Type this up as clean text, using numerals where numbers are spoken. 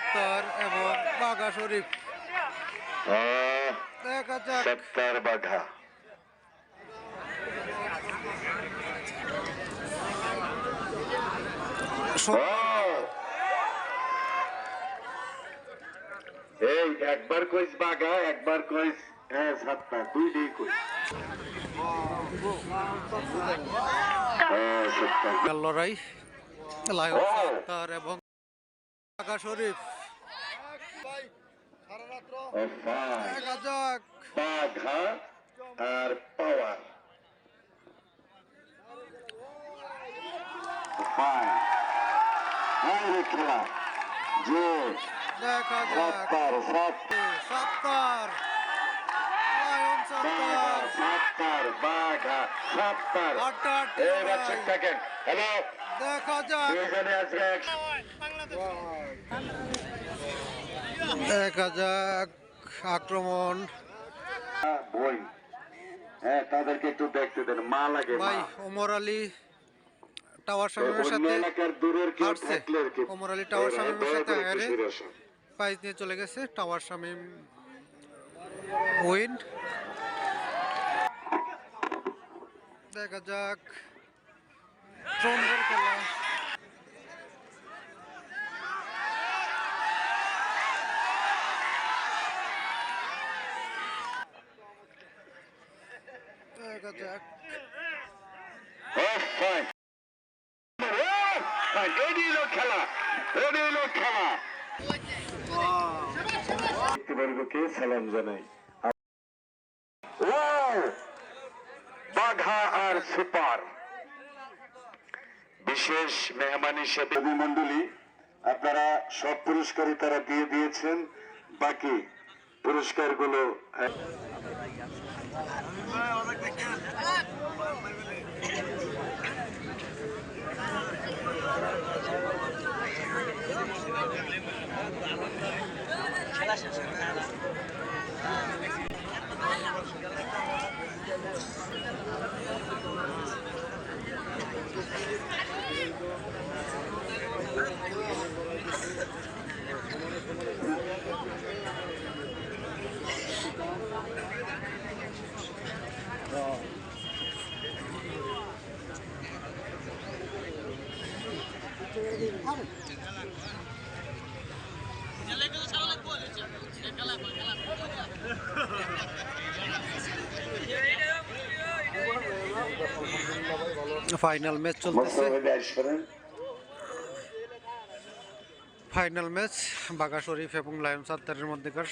সত্তার এবং বাঘা শরীফ। দেখা যাক সত্তার বাঘা। এই একবার কইস বাঘা, একবার কইস সত্তার, দুইটাই কইস। লড়াই লায়ন সত্তার এবং বাঘা শরীফ। দেখা যাক বাঘা আর পাওয়ার। খেলা যে দেখা যাক সত্তার লায়ন সত্তার সত্তার বাঘা সত্তার। হ্যালো, দেখা যাক দেখা যাক আক্রমণ। বই তাদেরকে একটু দেখতে দেন, মা লাগে ভাই ওমর আলী টাওয়ার শামীমের সাথে হারছে। ওমর আলী টাওয়ার শামীমের সাথে হেরে প্রাইজ নিয়ে চলে গেছে। Tower Shamim win. দেখা যাক সুন্দর খেলা। দেখা যাক খেলা ব্যক্তিবর্গকে সালাম জানাই। বাঘা আর সুপার বিশেষ মেহমান হিসেবে মন্ডলী, আপনারা সব পুরস্কারই তারা দিয়ে দিয়েছেন। বাকি পুরস্কারগুলো ফাইনাল ম্যাচ চলতেছে। ফাইনাল ম্যাচ বাঘা শরীফ এবং লায়ন সত্তারের মধ্যেকার।